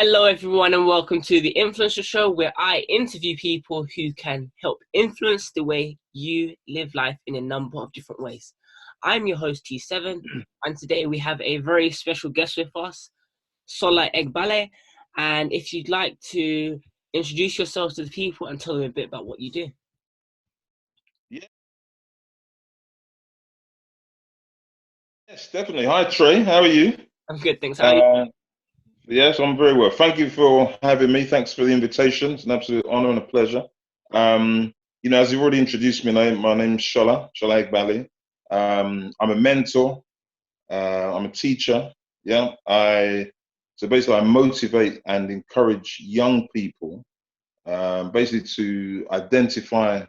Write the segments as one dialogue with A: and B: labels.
A: Hello, everyone, and welcome to the Influencer Show, where I interview people who can help influence the way you live life in a number of different ways. I'm your host, T7, and today we have a very special guest with us, Sola Egbale. And if you'd like to introduce yourselves to the people and tell them a bit about what you do.
B: Yes, definitely. Hi, Trey. How are you?
A: I'm good, thanks. How are you?
B: Uh, yes, I'm very well. Thank you for having me. Thanks for the invitation. It's an absolute honor and a pleasure. Um, as you've already introduced me, my name's Sola Egbale. I'm a mentor. I'm a teacher. So basically I motivate and encourage young people, basically to identify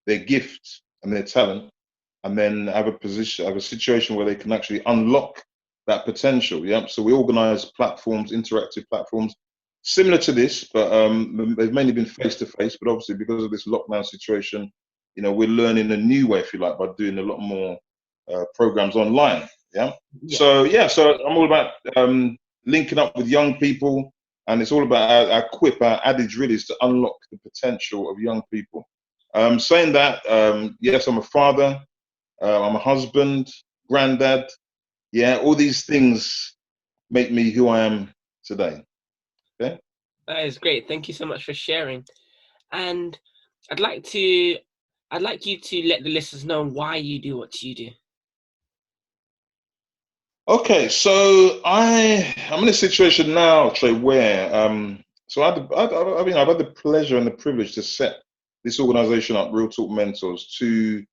B: their gift and their talent, and then have a situation where they can actually unlock that potential. Yeah. So we organize platforms, interactive platforms similar to this, but they've mainly been face to face. But obviously, because of this lockdown situation, we're learning a new way, if you like, by doing a lot more programs online. Yeah.
A: Yeah.
B: So I'm all about linking up with young people, and it's all about our quip, our adage really is to unlock the potential of young people. Saying that, yes, I'm a father, I'm a husband, granddad. Yeah, all these things make me who I am today. Okay.
A: That is great. Thank you so much for sharing. And I'd like to, I'd like you to let the listeners know why you do what you do.
B: Okay, so I'm in a situation now, Trey, where so I've had the pleasure and the privilege to set this organization up, Real Talk Mentors, to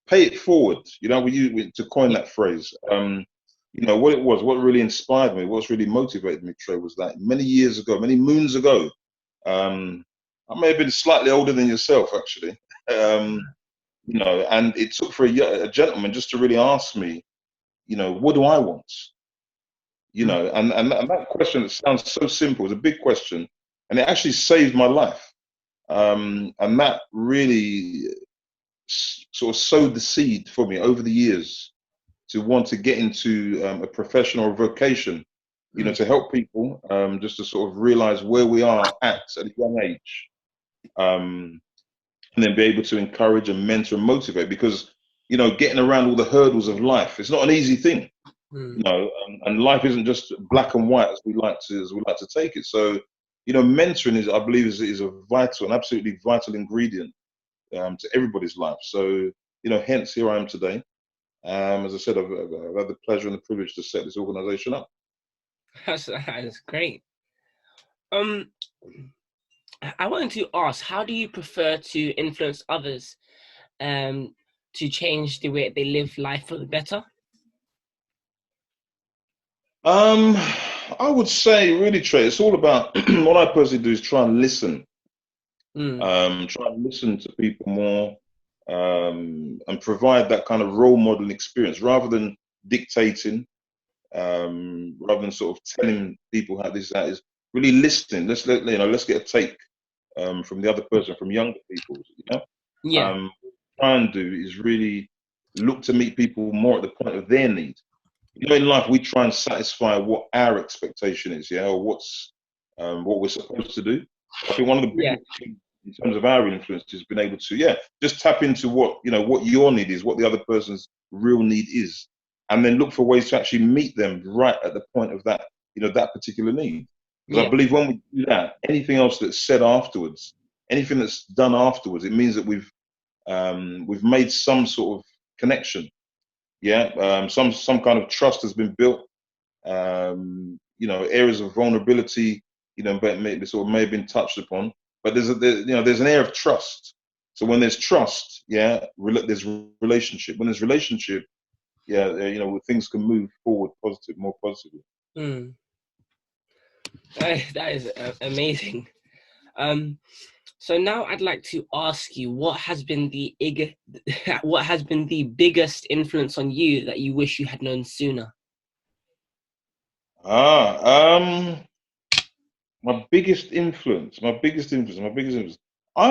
B: pay it forward. To coin that phrase. What really inspired me, what's really motivated me, Trey, was that many years ago, many moons ago, I may have been slightly older than yourself, actually. Um, and it took for a gentleman just to really ask me, what do I want? And that question, that sounds so simple, is a big question, and it actually saved my life. And that really sort of sowed the seed for me over the years to want to get into a profession or a vocation,
A: Mm.
B: to help people, just to sort of realize where we are at a young age, um, and then be able to encourage and mentor and motivate. Because getting around all the hurdles of life, it's not an easy thing.
A: Mm.
B: And life isn't just black and white as we like to take it. So, mentoring I believe, is a vital, an absolutely vital ingredient to everybody's life. So, hence here I am today. As I said, I've had the pleasure and the privilege to set this organization up.
A: That's great. Um, I wanted to ask, how do you prefer to influence others, um, to change the way they live life for the better?
B: Um, I would say, really, Trey, it's all about what I personally do is try and listen.
A: Mm.
B: Try and listen to people more, and provide that kind of role model experience rather than dictating, rather than sort of telling people how that is. Really listening. Let's get a take from the other person, from younger people.
A: Yeah,
B: What I try and do is really look to meet people more at the point of their need. In life, we try and satisfy what our expectation is, yeah, or what we're supposed to do. I think one of the
A: yeah,
B: biggest things in terms of our influence has been able to, yeah, just tap into what your need is, what the other person's real need is, and then look for ways to actually meet them right at the point of that particular need. Because I
A: yeah,
B: believe when we do that, anything else that's said afterwards, anything that's done afterwards, it means that we've made some sort of connection. Yeah, some kind of trust has been built. Areas of vulnerability, may have been touched upon, but there's an air of trust. So when there's trust, yeah, there's relationship. When there's relationship, yeah, things can move forward more positively.
A: mm. That is amazing. Um, so now I'd like to ask you, what has been the biggest influence on you that you wish you had known sooner?
B: Ah, my biggest influence. I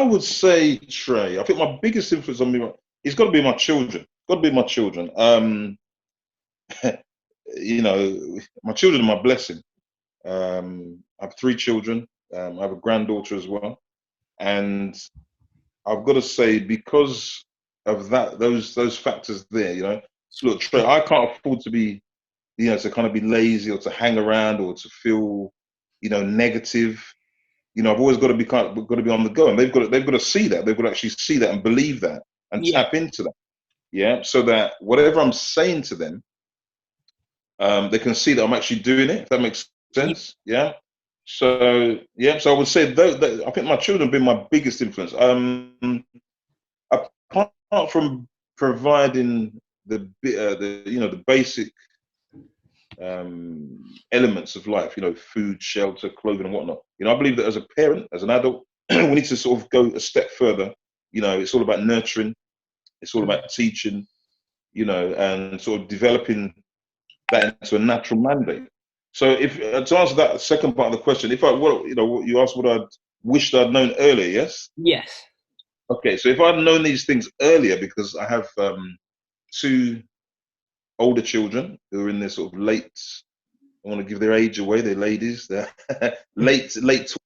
B: would say, Trey. I think my biggest influence on me is got to be my children. Got to be my children. My children are my blessing. I have 3 children. I have a granddaughter as well, and I've got to say, because of that, those factors there, look, Trey, I can't afford to be, to kind of be lazy or to hang around or to feel, negative. I've always got to be got to be on the go, and they've got to see that. They've got to actually see that and believe that and
A: Yeah.
B: tap into that. Yeah, so that whatever I'm saying to them, they can see that I'm actually doing it. If that makes sense. Yeah. So yeah, so I would say I think my children have been my biggest influence. Apart from providing the basic elements of life, food, shelter, clothing, and whatnot. I believe that as a parent, as an adult, we need to sort of go a step further. It's all about nurturing. It's all about teaching. And sort of developing that into a natural mandate. So, if to answer that second part of the question, if I, what you asked, what I'd wished I'd known earlier, yes.
A: Yes.
B: Okay, so if I'd known these things earlier, because I have 2 older children who are in their sort of late, I want to give their age away, they're ladies, they're late, late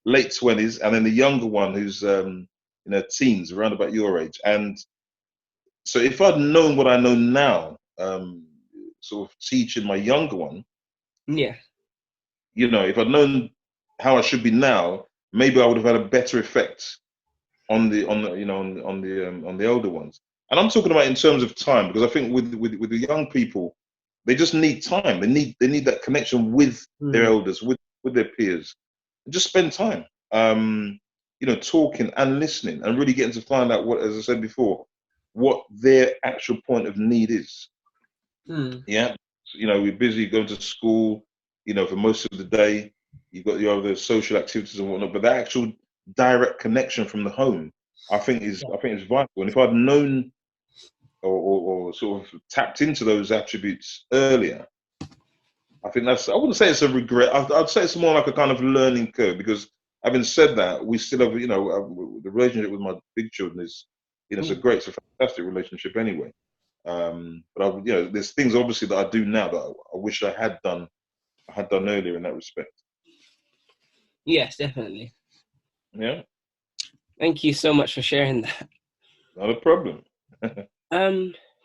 B: 20s, and then the younger one who's in her teens, around about your age. And so if I'd known what I know now, sort of teaching my younger one,
A: Yeah.
B: if I'd known how I should be now, maybe I would have had a better effect on the on the older ones. And I'm talking about in terms of time, because I think with the young people, they just need time. They need that connection with their elders, with their peers, and just spend time, talking and listening, and really getting to find out what, as I said before, what their actual point of need is. Yeah, we're busy going to school, for most of the day. You've got your other social activities and whatnot, but that actual direct connection from the home, I think is vital. And if I'd known or sort of tapped into those attributes earlier, I think I wouldn't say it's a regret. I'd say it's more like a kind of learning curve, because having said that, we still have, the relationship with my big children is, it's a fantastic relationship anyway. But there's things obviously that I do now that I wish I had done earlier in that respect.
A: Yes, definitely.
B: Yeah.
A: Thank you so much for sharing that.
B: Not a problem.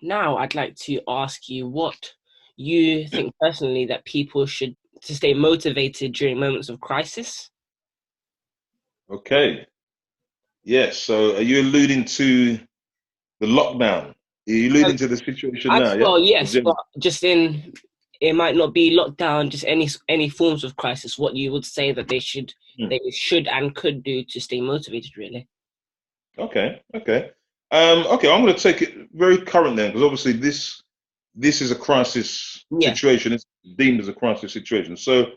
A: Now I'd like to ask you what you think personally that people should to stay motivated during moments of crisis.
B: Okay. Yes. So are you alluding to the lockdown? Are you alluding to the situation now? Yeah.
A: Well, yes, but just in it might not be lockdown, just any forms of crisis. What you would say that they should and could do to stay motivated, really.
B: Okay. Okay. Okay. I'm going to take it very current then, because obviously this is a crisis
A: Yeah.
B: situation. It's deemed as a crisis situation. So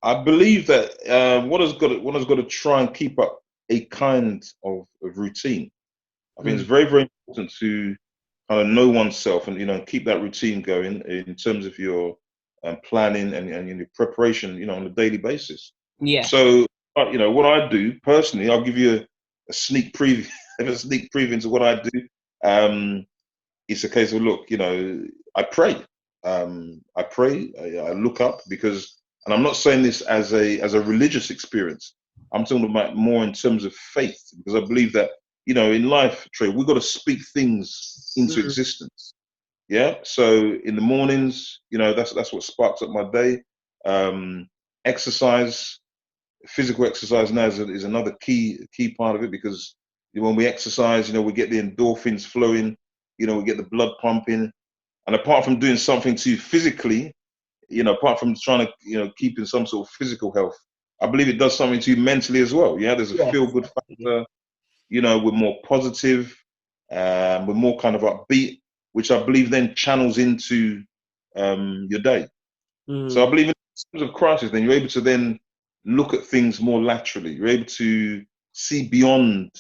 B: I believe that one has got to try and keep up a kind of routine. I think it's very, very important to kind of know oneself and keep that routine going in terms of your planning and your preparation, on a daily basis.
A: Yeah.
B: So what I do personally, I'll give you a sneak preview, a sneak preview into what I do. It's a case of, look, I pray. I pray. I look up, because, and I'm not saying this as a religious experience. I'm talking about more in terms of faith, because I believe that in life, Trey, we've got to speak things into existence. Yeah. So in the mornings, that's what sparks up my day. Exercise, physical exercise now is another key part of it, because when we exercise, we get the endorphins flowing, we get the blood pumping. And apart from doing something to you physically, apart from trying to, keeping some sort of physical health, I believe it does something to you mentally as well. Yeah, there's a feel-good factor. We're more positive, we're more kind of upbeat, which I believe then channels into your day. So I believe in terms of crisis, then you're able to then look at things more laterally. You're able to see beyond,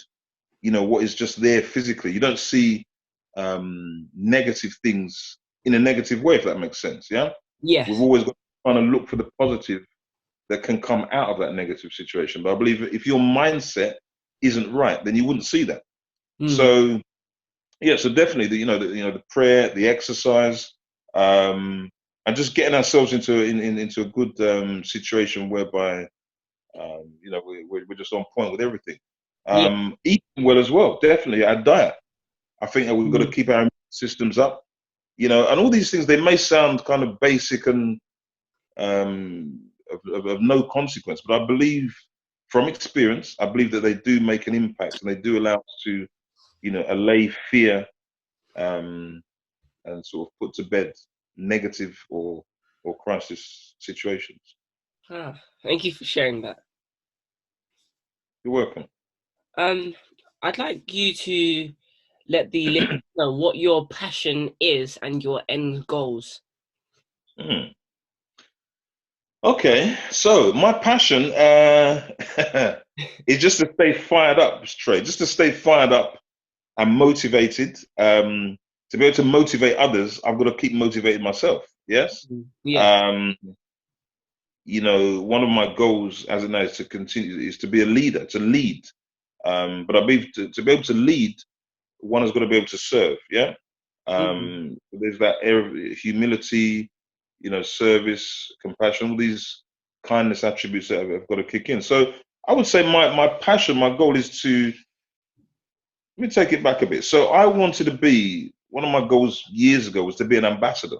B: what is just there physically. You don't see negative things in a negative way, if that makes sense. Yeah.
A: Yes.
B: We've always got to kind of look for the positive that can come out of that negative situation. But I believe if your mindset isn't right, then you wouldn't see that. So yeah, so definitely the prayer, the exercise, and just getting ourselves into a good situation whereby we're just on point with everything.
A: Yeah.
B: Eating well as well, definitely. Our diet. I think that we've got to
A: Mm.
B: keep our systems up, and all these things, they may sound kind of basic and of no consequence, but I believe from experience, I believe that they do make an impact, and they do allow us to, allay fear, um, and sort of put to bed negative or crisis situations.
A: Ah, thank you for sharing that.
B: You're welcome.
A: Um, I'd like you to let the listeners know what your passion is and your end goals.
B: Hmm. Okay, so my passion is just to stay fired up, Trey, just to stay fired up and motivated. To be able to motivate others, I've got to keep motivating myself. Yes.
A: Yeah.
B: Um, one of my goals as an is to continue is to be a leader, to lead. But I believe to be able to lead, one has got to be able to serve. Yeah.
A: Mm.
B: There's that air of humility, service, compassion, all these kindness attributes that have got to kick in. So I would say my passion, my goal is to, let me take it back a bit. So I wanted to be, one of my goals years ago was to be an ambassador.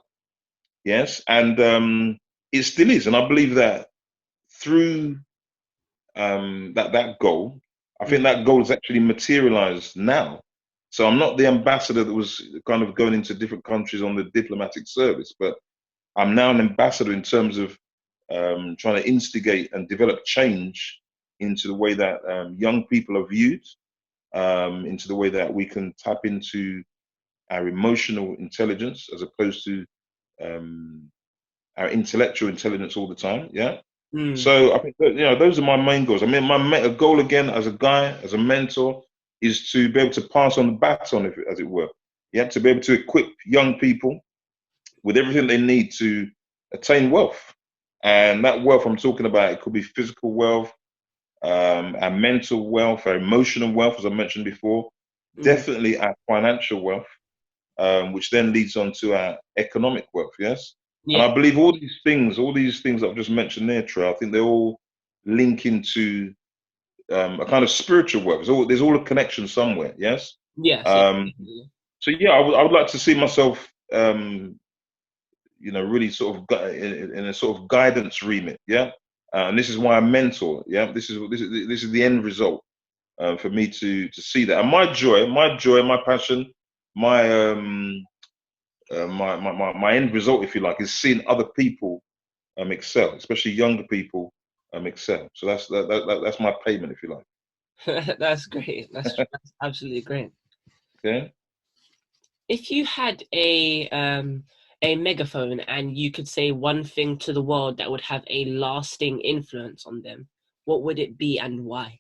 B: Yes. And it still is. And I believe that through that goal, I think
A: Mm.
B: that goal is actually materialized now. So I'm not the ambassador that was kind of going into different countries on the diplomatic service, but I'm now an ambassador in terms of trying to instigate and develop change into the way that young people are viewed, into the way that we can tap into our emotional intelligence as opposed to um, our intellectual intelligence all the time. Yeah.
A: Mm.
B: So I think that, those are my main goals. I mean, my goal again as a guy, as a mentor, is to be able to pass on the baton, as it were. Yeah, to be able to equip young people with everything they need to attain wealth. And that wealth I'm talking about, it could be physical wealth, our mental wealth, our emotional wealth, as I mentioned before,
A: Mm.
B: definitely our financial wealth, which then leads on to our economic wealth. Yes. And
A: Yeah.
B: I believe all these things I've just mentioned there, Trey, I think they all link into a kind of spiritual wealth. There's all a connection somewhere. Yes.
A: Yes. Yeah.
B: Um,
A: Definitely.
B: so yeah, I would like to see myself, really sort of in a sort of guidance remit. Yeah. And this is why I mentor. Yeah. This is the end result for me to see that. And my passion, my my end result, if you like, is seeing other people excel, especially younger people excel. So that's my payment, if you like.
A: That's great. That's absolutely great.
B: Okay.
A: If you had a megaphone and you could say one thing to the world that would have a lasting influence on them, what would it be and why?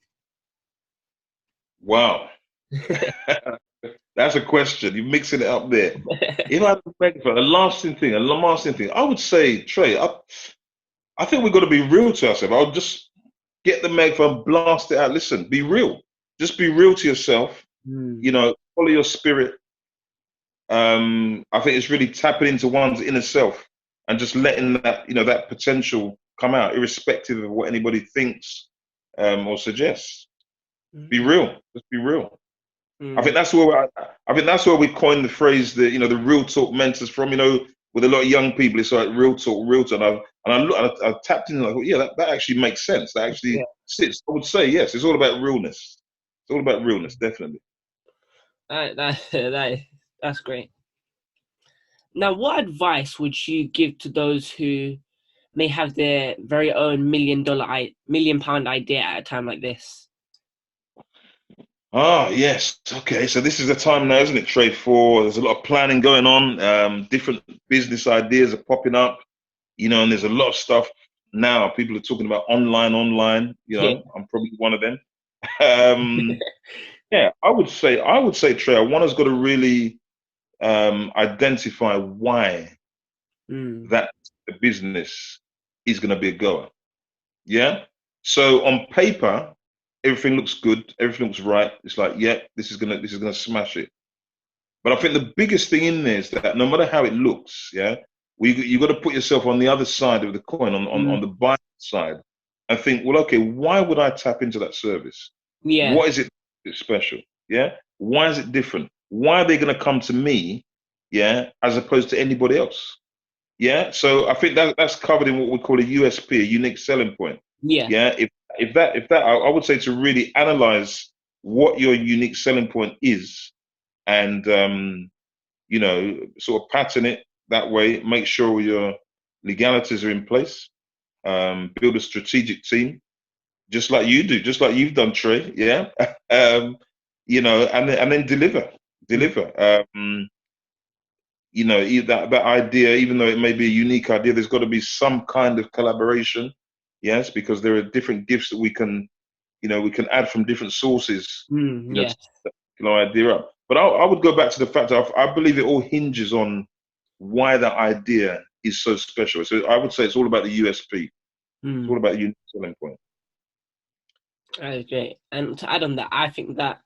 B: Wow. That's a question. You're mixing it up there. If I had to make a lasting thing, I would say, Trey, I think we've got to be real to ourselves. I'll just get the megaphone, blast it out. Listen, be real. Just be real to yourself.
A: Mm.
B: Follow your spirit. I think it's really tapping into one's inner self and just letting that potential come out, irrespective of what anybody thinks or suggests. Be
A: Mm.
B: real. Just be real. I think
A: Mm.
B: that's where I think that's where we coined the phrase that the real talk mentors from. With a lot of young people, it's like real talk, real talk. I tapped in like, well, yeah, that actually makes sense. That actually
A: Yeah.
B: sits. I would say yes. It's all about realness. It's all about realness, definitely.
A: That's great. Now, what advice would you give to those who may have their very own £1 million idea at a time like this?
B: Ah, yes. Okay. So this is the time now, isn't it, Trey? There's a lot of planning going on. Different business ideas are popping up, and there's a lot of stuff now. People are talking about online.
A: Yeah.
B: I'm probably one of them. Um, yeah, I would say, Trey, one has got to really identify why
A: Mm.
B: that the business is going to be a goer. Yeah. So on paper, everything looks good. Everything looks right. It's like, yeah, this is gonna smash it. But I think the biggest thing in there is that no matter how it looks, yeah, you got to put yourself on the other side of the coin, on the buyer side, and think, well, okay, why would I tap into that service?
A: Yeah.
B: What is it that's special? Yeah. Why is it different? Why are they going to come to me? Yeah, as opposed to anybody else. Yeah. So I think that's covered in what we call a USP, a unique selling point.
A: Yeah.
B: Yeah. If that, I would say to really analyze what your unique selling point is, and sort of pattern it that way. Make sure your legalities are in place. Build a strategic team, just like you do, just like you've done, Trey. Yeah. And then deliver. That idea, even though it may be a unique idea, there's got to be some kind of collaboration. Yes, because there are different gifts that we can add from different sources. To
A: Yeah.
B: idea up. But I would go back to the fact that I believe it all hinges on why that idea is so special. So I would say it's all about the USP. It's all about the unique selling point.
A: Okay. And to add on that, I think that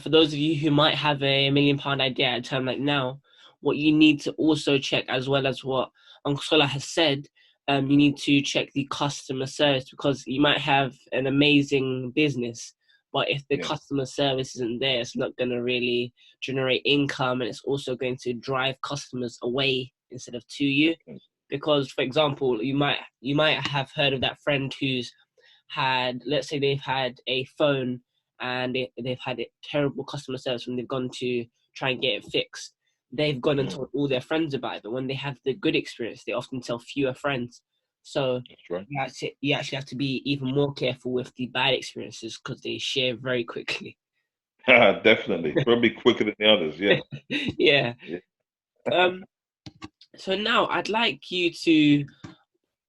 A: for those of you who might have a £1 million idea at a time like now, what you need to also check, as well as what Uncle Sola has said, you need to check the customer service, because you might have an amazing business, but if the
B: Yeah.
A: customer service isn't there, it's not going to really generate income, and it's also going to drive customers away instead of to you. Because, for example, you might have heard of that friend who's had, let's say they've had a phone and they've had a terrible customer service when they've gone to try and get it fixed. They've gone and told all their friends about it, but when they have the good experience, they often tell fewer friends. So
B: That's right.
A: you actually have to be even more careful with the bad experiences, because they share very quickly.
B: Definitely, probably quicker than the others. Yeah.
A: Yeah.
B: Yeah.
A: So now I'd like you to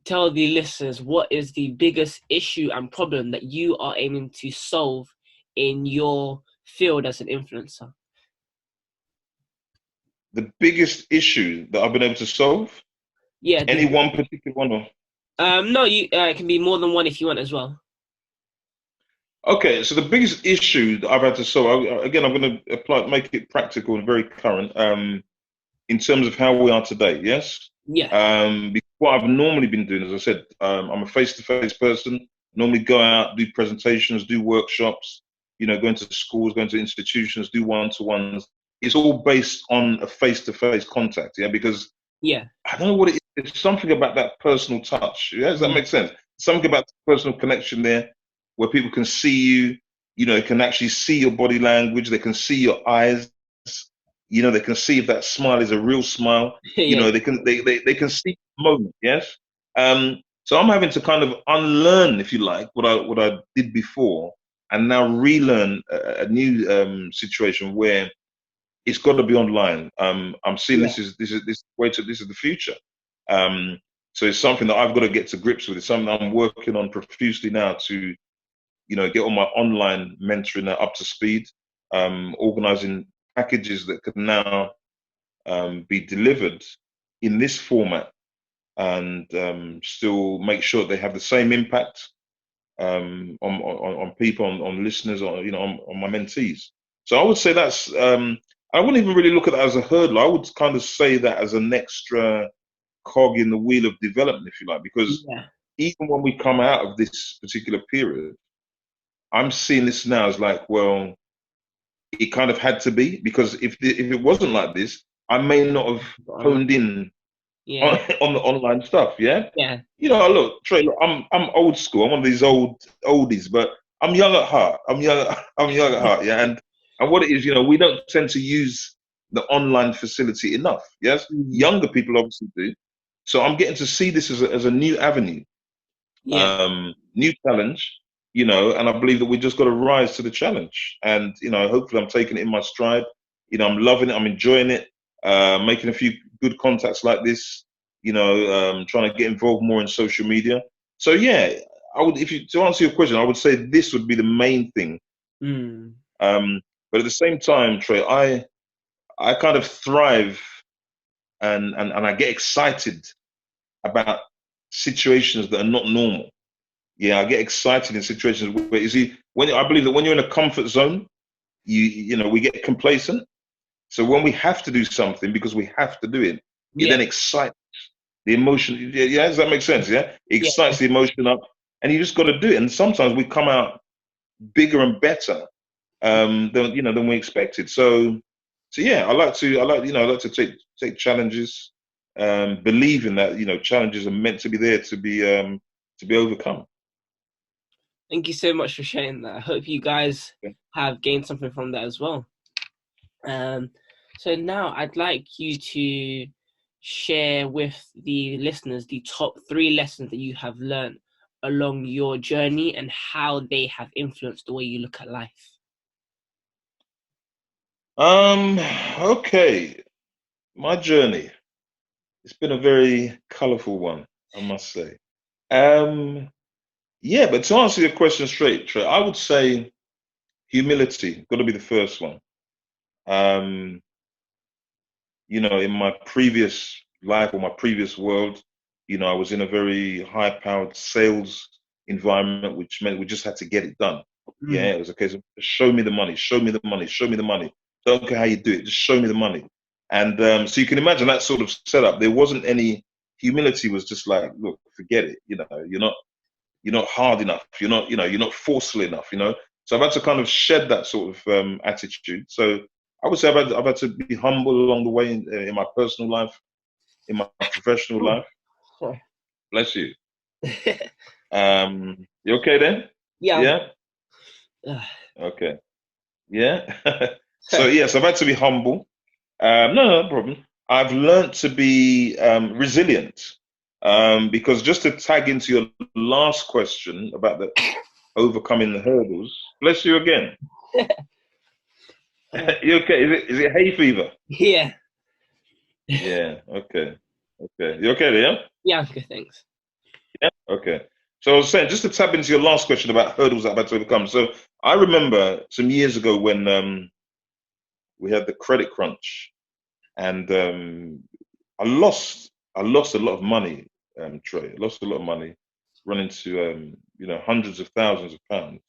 A: tell the listeners, what is the biggest issue and problem that you are aiming to solve in your field as an influencer?
B: The biggest issue that I've been able to solve,
A: Yeah.
B: any one particular one, or
A: No, it can be more than one if you want as well.
B: okay. So the biggest issue that I've had to solve, again, I'm going to make it practical and very current. In terms of how we are today, yes.
A: Yeah.
B: Because what I've normally been doing, as I said, I'm a face-to-face person. Normally go out, do presentations, do workshops. Going to schools, going to institutions, do one-to-ones. It's all based on a face-to-face contact, yeah. Because
A: Yeah.
B: I don't know what it is. There's something about that personal touch. Yeah, does that make sense? Something about the personal connection there, where people can see you. Can actually see your body language. They can see your eyes. They can see if that smile is a real smile.
A: Yeah.
B: They can see the moment. Yes. So I'm having to kind of unlearn, if you like, what I did before, and now relearn a new situation where it's got to be online. I'm seeing
A: Yeah.
B: this is the future. Um, so it's something that I've got to get to grips with. It's something I'm working on profusely now to get all my online mentoring up to speed, organizing packages that can now be delivered in this format, and still make sure they have the same impact on people, on listeners, on my mentees. So I would say that's I wouldn't even really look at that as a hurdle. I would kind of say that as an extra cog in the wheel of development, if you like, because
A: Yeah.
B: even when we come out of this particular period, I'm seeing this now as like, well, it kind of had to be, because if it wasn't like this, I may not have
A: Online.
B: honed in on,
A: Yeah.
B: on the online stuff. Yeah.
A: Yeah.
B: Look, Trey, look, I'm old school. I'm one of these oldies, but I'm young at heart. I'm young at heart. Yeah. And what it is, we don't tend to use the online facility enough. Yes. Younger people obviously do. So I'm getting to see this as a new avenue,
A: Yeah.
B: new challenge, and I believe that we just got to rise to the challenge. And, hopefully I'm taking it in my stride. I'm loving it. I'm enjoying it, making a few good contacts like this, trying to get involved more in social media. So, yeah, to answer your question, I would say this would be the main thing. But at the same time, Trey, I kind of thrive and I get excited about situations that are not normal. Yeah, I get excited in situations where, you see, when I believe that when you're in a comfort zone, we get complacent. So when we have to do something because we have to do it, it
A: Yeah.
B: then excites. The emotion, yeah, does that make sense? Yeah, it
A: Yeah.
B: excites the emotion up, and you just got to do it. And sometimes we come out bigger and better than we expected. So yeah, I like to take challenges, believing that challenges are meant to be there to be overcome.
A: Thank you so much for sharing that. I hope you guys have gained something from that as well. Um, so now I'd like you to share with the listeners the top 3 lessons that you have learned along your journey and how they have influenced the way you look at life.
B: Okay, my journey. It's been a very colourful one, I must say. Um, yeah, but to answer your question straight, Trey, I would say humility got to be the first one. Um, in my previous life or my previous world, I was in a very high-powered sales environment, which meant we just had to get it done.
A: Mm.
B: Yeah, it was a case of show me the money, show me the money, show me the money. Don't care how you do it, just show me the money. And so you can imagine that sort of setup. There wasn't any humility. Was just like, look, forget it. You're not hard enough. You're not forceful enough. So I've had to kind of shed that sort of attitude. So I would say I've had to be humble along the way in my personal life, in my professional
A: Oh,
B: life.
A: sorry.
B: Bless you. You okay then?
A: Yeah.
B: Yeah. Okay. Yeah. So yes, I've had to be humble. No problem. I've learned to be resilient. Because just to tag into your last question about the overcoming the hurdles. Bless you again. You okay? Is it hay fever?
A: Yeah.
B: Yeah. Okay. Okay. You okay there? Yeah.
A: Yeah, good, thanks.
B: Yeah. Okay. So I was saying, just to tap into your last question about hurdles that I've had to overcome. So I remember some years ago when we had the credit crunch, and I lost a lot of money, Trey. I lost a lot of money, running to hundreds of thousands of pounds,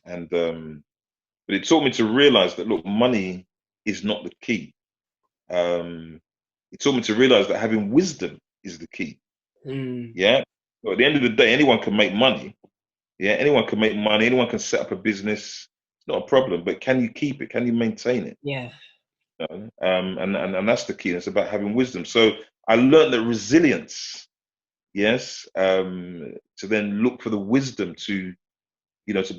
B: and but it taught me to realize that look, money is not the key. Um, it taught me to realize that having wisdom is the key.
A: Mm.
B: Yeah. So at the end of the day, anyone can make money. Yeah, anyone can make money. Anyone can set up a business. It's not a problem. But can you keep it? Can you maintain it?
A: Yeah.
B: And that's the key. It's about having wisdom. So I learned that resilience, yes, to then look for the wisdom to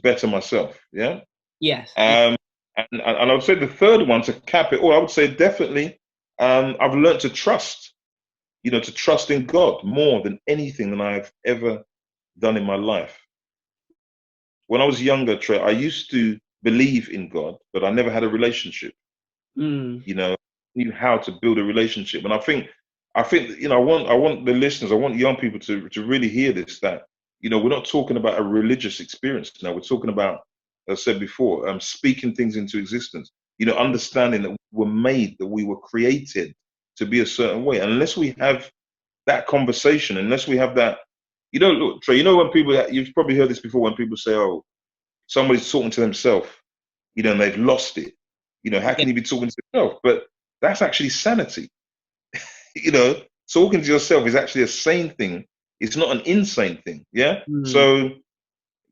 B: better myself. Yeah.
A: Yes.
B: Um, and I would say the third one to cap it all, I would say definitely, I've learned to trust, to trust in God more than anything that I've ever done in my life. When I was younger, Trey, I used to believe in God, but I never had a relationship.
A: Mm.
B: Knew how to build a relationship. And I think, I want the listeners, I want young people to really hear this, that, we're not talking about a religious experience now. We're talking about, as I said before, speaking things into existence, understanding that we were made, that we were created to be a certain way. Unless we have that conversation, unless we have that, look, Trey, when people, you've probably heard this before, when people say, oh, somebody's talking to themselves, and they've lost it. How
A: Yeah.
B: can you be talking to yourself? But that's actually sanity. Talking to yourself is actually a sane thing. It's not an insane thing. Yeah.
A: Mm.
B: So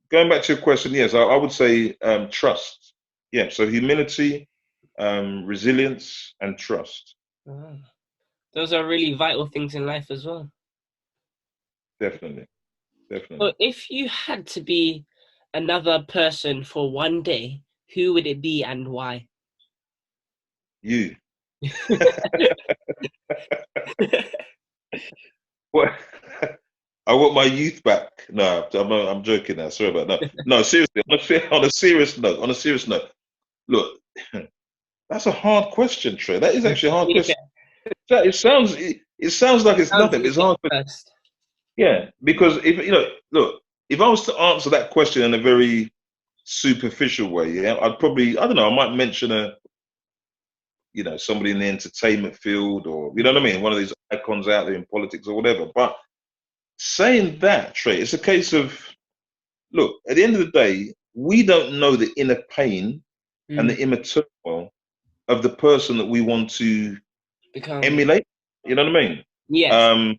B: going back to your question, yes, I would say trust. Yeah. So humility, resilience, and trust.
A: Ah. Those are really vital things in life as well.
B: Definitely.
A: So
B: Definitely.
A: if you had to be another person for one day, who would it be and why?
B: You. What? I want my youth back. No, I'm joking now. Sorry about that. No, seriously. On a serious note. On a serious note. Look, that's a hard question, Trey. That is actually a hard
A: Yeah.
B: question. It sounds like it's
A: Sounds
B: nothing, but it's
A: easy
B: hard.
A: at first.
B: Yeah, because if look, if I was to answer that question in a very superficial way, yeah, I don't know, I might mention somebody in the entertainment field, or what I mean, one of these icons out there in politics or whatever. But saying that, Trey, it's a case of, look, at the end of the day, we don't know the inner pain and
A: Mm.
B: the inner turmoil of the person that we want to
A: Become.
B: emulate. You know what I mean?
A: Yes.
B: Um,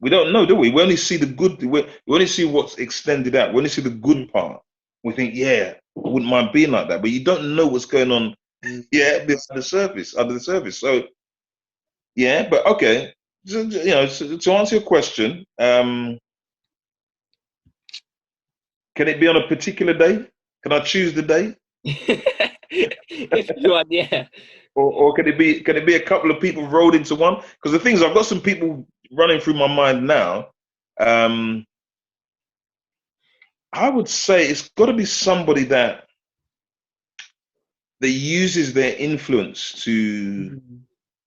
B: We don't know, do we? We only see the good. We only see what's extended out. We only see the
A: Mm,
B: good part. We think, yeah, I wouldn't mind being like that, but you don't know what's going on.
A: mm.
B: Yeah, behind the surface, under the surface. So yeah, but okay. To answer your question, can it be on a particular day? Can I choose the day,
A: If you want, yeah.
B: or can it be a couple of people rolled into one? Because the thing is, I've got some people running through my mind now. Um, I would say it's got to be somebody that uses their influence
A: Mm.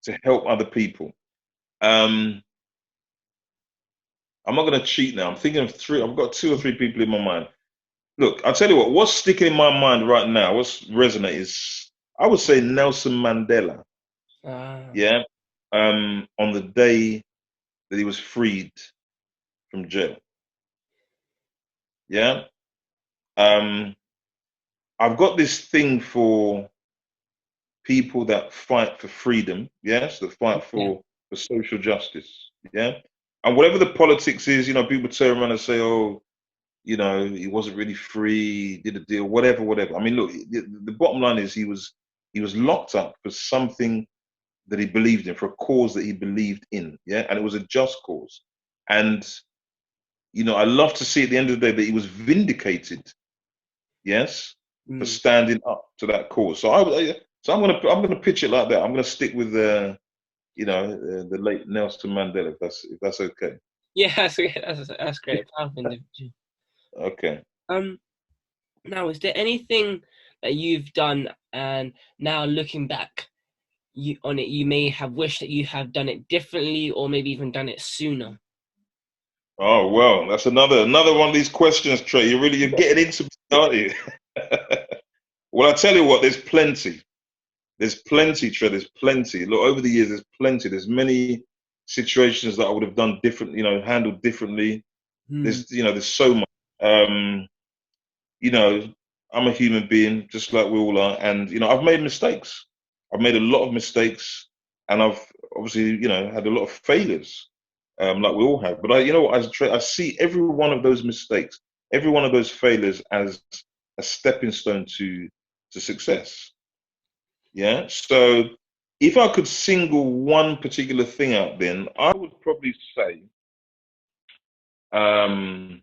B: to help other people. Um, I'm not going to cheat now. I'm thinking of three. I've got two or three people in my mind. Look, I'll tell you what. What's sticking in my mind right now? What's resonating is I would say Nelson Mandela.
A: Ah,
B: Yeah, on the day that he was freed from jail. Yeah, um, I've got this thing for people that fight for freedom. Yes, that fight
A: yeah.
B: for social justice. Yeah, and whatever the politics is, people turn around and say, "Oh, he wasn't really free, did a deal, whatever, whatever." I mean, look, the bottom line is he was locked up for something that he believed in, for a cause that he believed in. Yeah, and it was a just cause. And I love to see at the end of the day that he was vindicated. Yes, for
A: Mm.
B: standing up to that cause. So I'm gonna pitch it like that. I'm gonna stick with the late Nelson Mandela, if that's okay.
A: Yeah, that's great. Powerful individual.
B: Okay.
A: Um, Now, is there anything that you've done and now looking back on it, you may have wished that you have done it differently or maybe even done it sooner?
B: Oh well, that's another one of these questions, Trey. You're getting into me, aren't you? Well, I tell you what, there's plenty. There's plenty, Trey. There's plenty. Look, over the years, there's plenty. There's many situations that I would have done different, handled differently.
A: Hmm.
B: There's so much. Um, you know, I'm a human being, just like we all are, and I've made mistakes. I've made a lot of mistakes, and I've obviously, had a lot of failures, like we all have. But I see every one of those mistakes, every one of those failures as a stepping stone to success. Yeah. So, if I could single one particular thing out, then I would probably say um,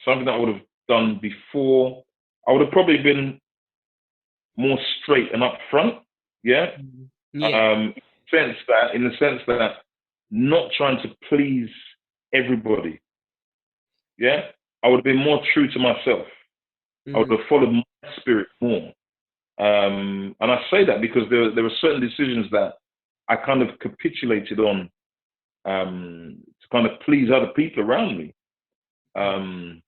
B: something that I would have done before. I would have probably been more straight and upfront. Yeah.
A: Yeah.
B: In the sense that not trying to please everybody. Yeah. I would have been more true to myself. I would
A: Mm.
B: have followed my spirit more. And I say that because there were certain decisions that I kind of capitulated on to kind of please other people around me. Um,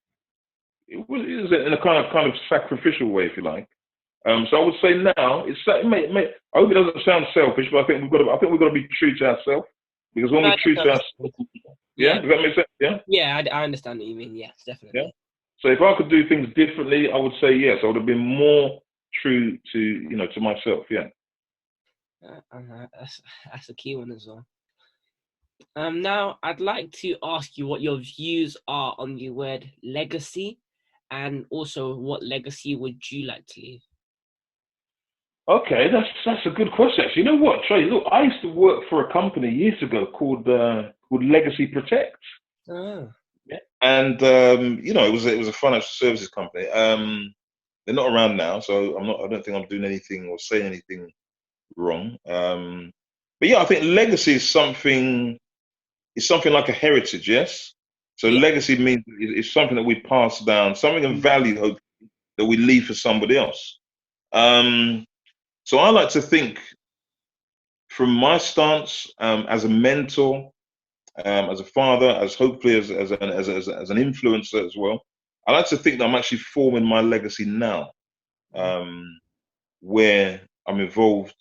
B: it was in a kind of sacrificial way, if you like. So I would say now I hope it doesn't sound selfish, but I think we've got to be true to ourselves, because when
A: No, I
B: we're true to
A: understand.
B: ourselves,
A: Yeah.
B: yeah, does that make sense? Yeah,
A: Yeah, I understand what you mean. Yes,
B: yeah.
A: definitely.
B: So if I could do things differently, I would say yes. I would have been more true to myself. Yeah.
A: That's a key one as well. Now I'd like to ask you what your views are on the word legacy, and also what legacy would you like to leave?
B: Okay, that's a good question. Actually, you know what, Trey? Look, I used to work for a company years ago called Legacy Protect.
A: Oh.
B: Yeah. And it was a financial services company. They're not around now, so I don't think I'm doing anything or saying anything wrong. But yeah, I think legacy is something like a heritage. Yes. So
A: Yeah.
B: legacy means it's something that we pass down, something of
A: Mm.
B: value, hope, that we leave for somebody else. Um, so I like to think, from my stance, as a mentor, as a father, as hopefully as an influencer as well. I like to think that I'm actually forming my legacy now, um, where I'm involved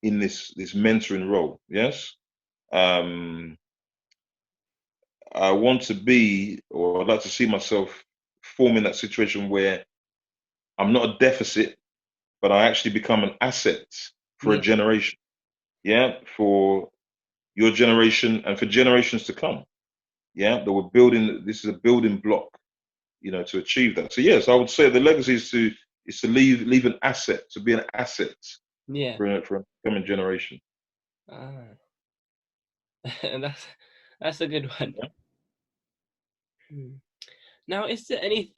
B: in this mentoring role. Yes, um, I want to be, or I'd like to see myself forming that situation where I'm not a deficit, but I actually become an asset for a
A: Yeah.
B: generation. Yeah, for your generation and for generations to come. Yeah, that we're building. This is a building block, to achieve that. So yes, I would say the legacy is to leave an asset, to be an asset
A: Yeah.
B: for a coming generation.
A: Ah, that's a good one.
B: Yeah.
A: Hmm. Now, is there any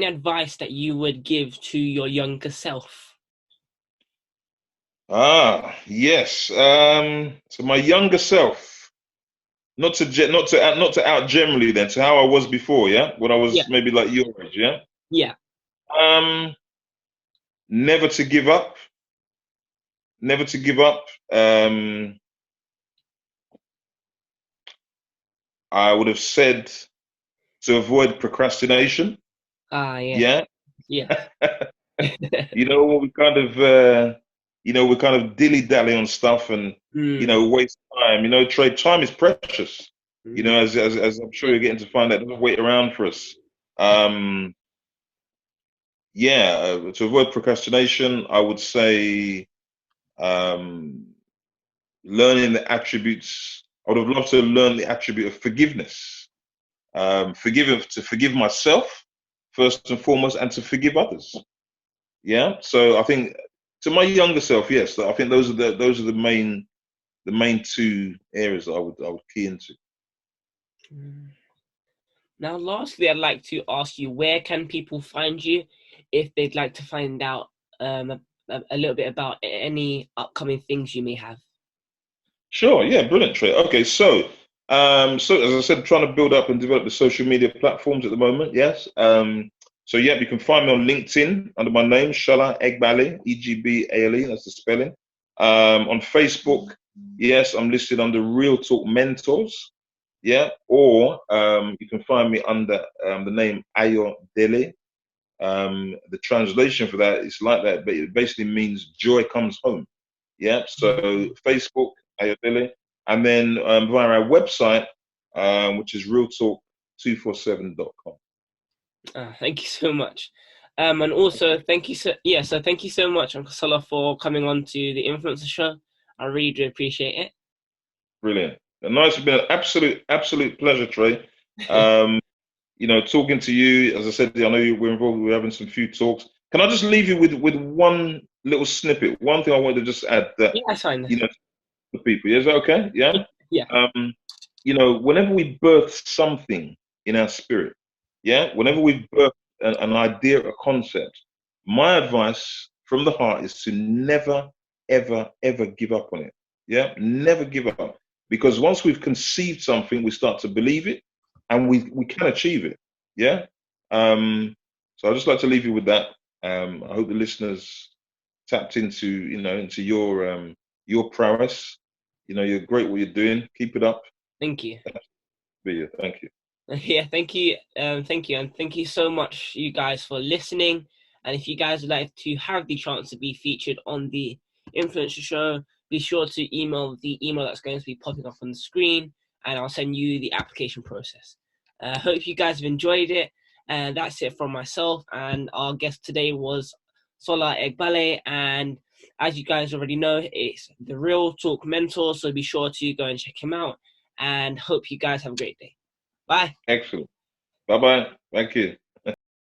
A: advice that you would give to your younger self?
B: Yes. To my younger self, not to out generally then, to how I was before, yeah, when I
A: Yeah,
B: was maybe like your age, yeah.
A: yeah.
B: Um, Never to give up, never to give up. I would have said to avoid procrastination.
A: Ah, yeah,
B: Yeah.
A: yeah.
B: We kind of, we kind of dilly dally on stuff and,
A: Mm,
B: waste time. Trade time is precious.
A: mm,
B: As I'm sure you're getting to find out, it doesn't wait around for us. Um, yeah, to avoid procrastination, I would say um, learning the attributes. I would have loved to learn the attribute of forgiveness. To forgive myself first and foremost, and to forgive others. Yeah. So I think to my younger self, yes, I think those are the main two areas that I would key into.
A: mm. Now, lastly, I'd like to ask you, where can people find you if they'd like to find out a little bit about any upcoming things you may have?
B: Sure. Yeah. Brilliant, Trey. Okay. So as I said, trying to build up and develop the social media platforms at the moment. Yes. So yeah, you can find me on LinkedIn under my name, Sola Egbale, Egbale. That's the spelling. On Facebook, yes, I'm listed under Real Talk Mentors. Yeah. Or you can find me under the name Ayo Dele. The translation for that is like that, but it basically means joy comes home. Yeah. So Facebook, Ayodele, and then via our website, which is realtalk247.com.
A: Thank you so much. And also thank you so much, Uncle Salah, for coming on to the Influencer Show. I really do appreciate
B: Brilliant. It's been an absolute pleasure, Trey.
A: it.
B: Um, talking to you, as I said, I know we're involved, we're having some few talks. Can I just leave you with one little snippet? One thing I wanted to just add that,
A: Yeah, that's fine.
B: you know, the people. Is that okay? Yeah.
A: Yeah.
B: Um, whenever we birth something in our spirit, yeah, whenever we birth an idea, a concept, my advice from the heart is to never, ever, ever give up on it. Yeah, never give up. Because once we've conceived something, we start to believe it and we can achieve it. Yeah. So I'd just like to leave you with that. I hope the listeners tapped into your prowess. You're great what you're doing. Keep it up.
A: Thank you.
B: Thank you.
A: Yeah, thank you. Thank you. And thank you so much, you guys, for listening. And if you guys would like to have the chance to be featured on the Influencer Show, be sure to email the email that's going to be popping up on the screen, and I'll send you the application process. I hope you guys have enjoyed it. And that's it from myself. And our guest today was Sola Egbale. And as you guys already know, it's the Real Talk Mentor. So be sure to go and check him out. And hope you guys have a great day. Bye.
B: Excellent. Bye bye. Thank you.